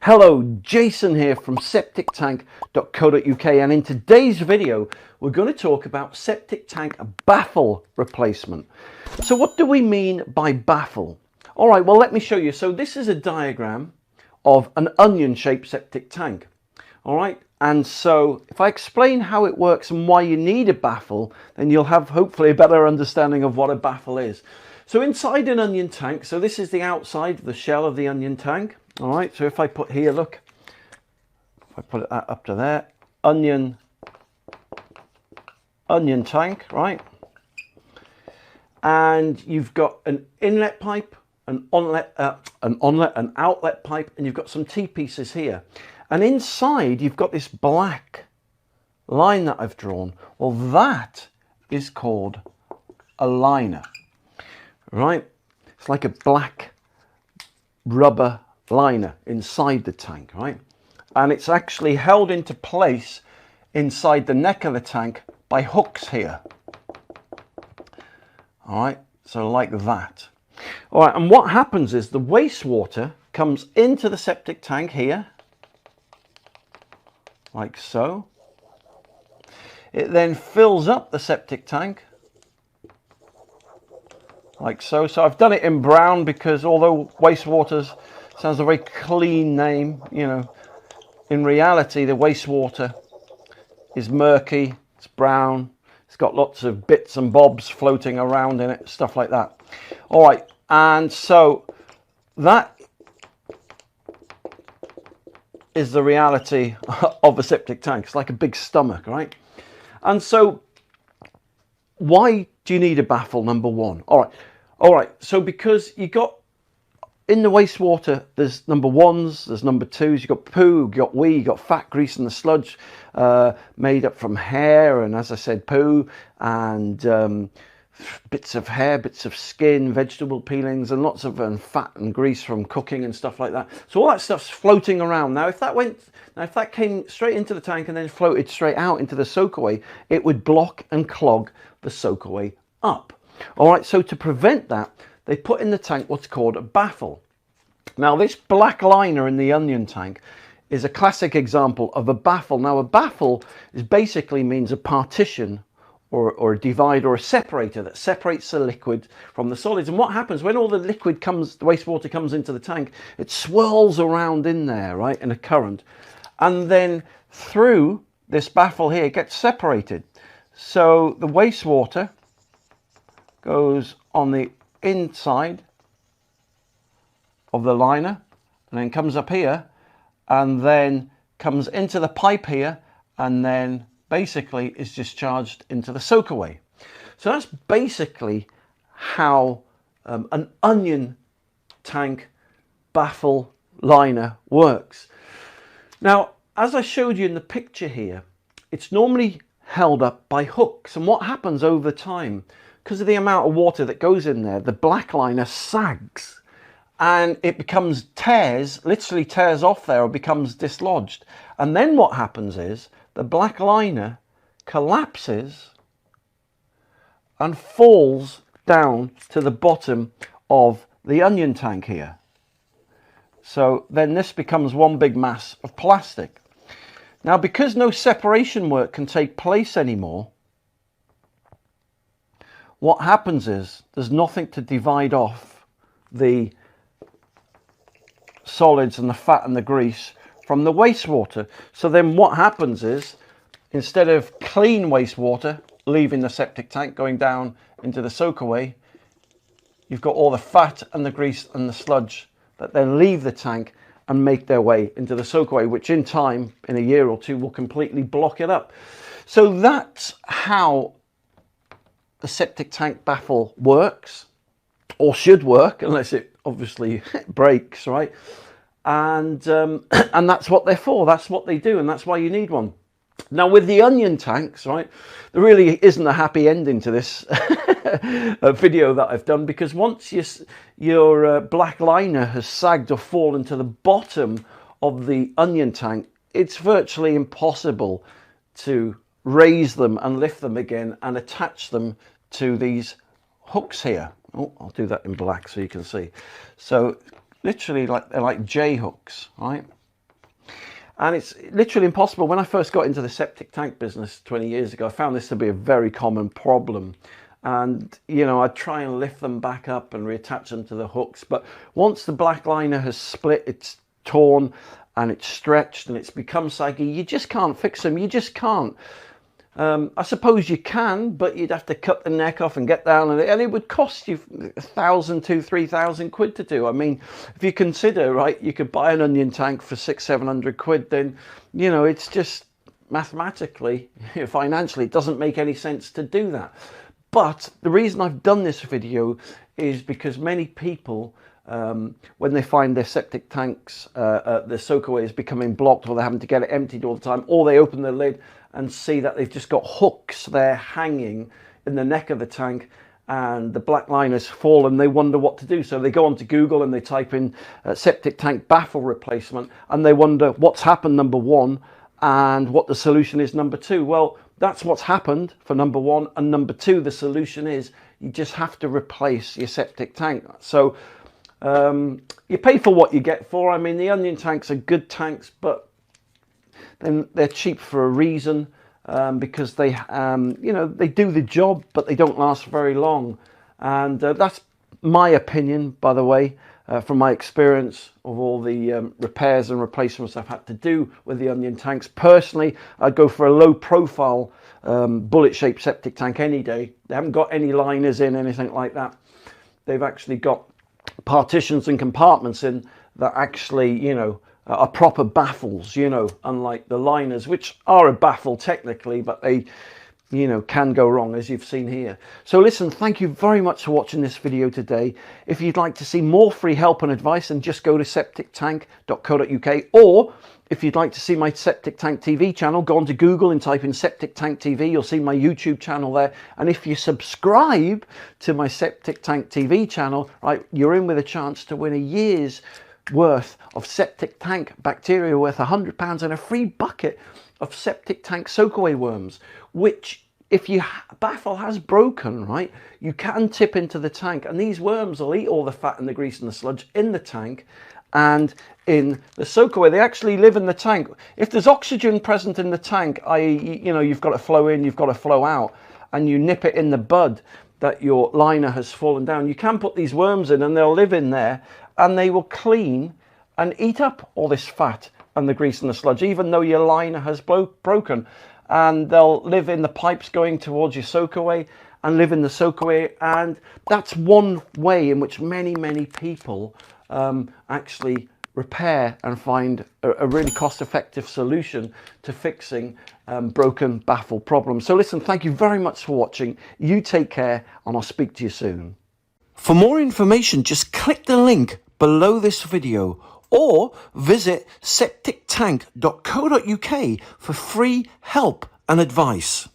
Hello, Jason here from septictank.co.uk, and in today's video we're going to talk about septic tank baffle replacement. So what do we mean by baffle? Alright, well let me show you. So this is a diagram of an onion shaped septic tank. Alright, and so if I explain how it works and why you need a baffle, then you'll have hopefully a better understanding of what a baffle is. So inside an onion tank, so this is the outside, the shell of the onion tank. All right, so if I put here, look, if I put it up to there, onion tank, right? And you've got an inlet pipe, an outlet pipe, and you've got some T-pieces here. And inside you've got this black line that I've drawn. Well, that is called a liner, right? It's like a black rubber liner inside the tank, right? And it's actually held into place inside the neck of the tank by hooks here. All right, so like that. All right, and what happens is the wastewater comes into the septic tank here, like so. It then fills up the septic tank, like so. So I've done it in brown because although wastewater's sounds a very clean name, you know, in reality the wastewater is murky, it's brown, it's got lots of bits and bobs floating around in it, stuff like that. All right, and so that is the reality of a septic tank. It's like a big stomach, right? And so why do you need a baffle, number one? All right, so because you got in the wastewater, there's number ones, there's number twos, you've got poo, you've got wee, you've got fat, grease and the sludge made up from hair and, as I said, poo and bits of hair, bits of skin, vegetable peelings and lots of fat and grease from cooking and stuff like that. So all that stuff's floating around. Now if that came straight into the tank and then floated straight out into the soakaway, it would block and clog the soakaway up. All right, so to prevent that, they put in the tank what's called a baffle. Now this black liner in the onion tank is a classic example of a baffle. Now a baffle is basically means a partition or a divide or a separator that separates the liquid from the solids. And what happens when all the liquid comes, the wastewater comes into the tank, it swirls around in there, right, in a current. And then through this baffle here, it gets separated. So the wastewater goes on the inside of the liner and then comes up here and then comes into the pipe here and then basically is discharged into the soakaway. So that's basically how an onion tank baffle liner works. Now, as I showed you in the picture here, it's normally held up by hooks, and what happens over time, because of the amount of water that goes in there, the black liner sags and it becomes literally tears off there or becomes dislodged. And then what happens is the black liner collapses and falls down to the bottom of the onion tank here. So then this becomes one big mass of plastic. Now, because no separation work can take place anymore, what happens is there's nothing to divide off the solids and the fat and the grease from the wastewater. So then what happens is, instead of clean wastewater leaving the septic tank going down into the soakaway, you've got all the fat and the grease and the sludge that then leave the tank and make their way into the soakaway, which in time, in a year or two, will completely block it up. So that's how the septic tank baffle works, or should work, unless it obviously breaks, right? And that's what they're for. That's what they do, and that's why you need one. Now with the onion tanks, right, there really isn't a happy ending to this video that I've done, because once your black liner has sagged or fallen to the bottom of the onion tank, it's virtually impossible to raise them and lift them again and attach them to these hooks here. Oh, I'll do that in black so you can see. So literally, like they're like J hooks, right? And it's literally impossible. When I first got into the septic tank business 20 years ago, I found this to be a very common problem. And, you know, I'd try and lift them back up and reattach them to the hooks. But once the black liner has split, it's torn and it's stretched and it's become saggy, you just can't fix them. You just can't. I suppose you can, but you'd have to cut the neck off and get down, and it would cost you 1,000, 2,000, 3,000 quid to do. I mean, if you consider, right, you could buy an onion tank for 600-700 quid, then, you know, it's just mathematically, financially, it doesn't make any sense to do that. But the reason I've done this video is because many people, when they find their septic tanks, the soakaway is becoming blocked, or they're having to get it emptied all the time, or they open the lid and see that they've just got hooks there hanging in the neck of the tank and the black liner's fallen, they wonder what to do. So they go onto Google and they type in septic tank baffle replacement, and they wonder what's happened, number one, and what the solution is, number two. Well, that's what's happened for number one, and number two, the solution is you just have to replace your septic tank. So you pay for what you get for. I mean, the onion tanks are good tanks, but then they're cheap for a reason, because they, you know, they do the job, but they don't last very long. And that's my opinion, by the way, from my experience of all the repairs and replacements I've had to do with the onion tanks. Personally, I'd go for a low profile bullet-shaped septic tank any day. They haven't got any liners in, anything like that. They've actually got partitions and compartments in that actually, you know, are proper baffles, you know, unlike the liners, which are a baffle technically, but they, you know, can go wrong, as you've seen here. So listen, thank you very much for watching this video today. If you'd like to see more free help and advice, then just go to septictank.co.uk, or if you'd like to see my Septic Tank TV channel, go onto Google and type in Septic Tank TV. You'll see my YouTube channel there. And if you subscribe to my Septic Tank TV channel, right, you're in with a chance to win a year's worth of septic tank bacteria worth £100 and a free bucket of septic tank soakaway worms, which, if your baffle has broken, right, you can tip into the tank, and these worms will eat all the fat and the grease and the sludge in the tank and in the soakaway. They actually live in the tank. If there's oxygen present in the tank, i.e., you know, you've got to flow in, you've got to flow out, and you nip it in the bud that your liner has fallen down, you can put these worms in and they'll live in there, and they will clean and eat up all this fat and the grease and the sludge, even though your liner has broken. And they'll live in the pipes going towards your soakaway and live in the soakaway. And that's one way in which many, many people actually repair and find a really cost-effective solution to fixing broken baffle problems. So listen, thank you very much for watching. You take care, and I'll speak to you soon. For more information, just click the link below this video, or visit septictank.co.uk for free help and advice.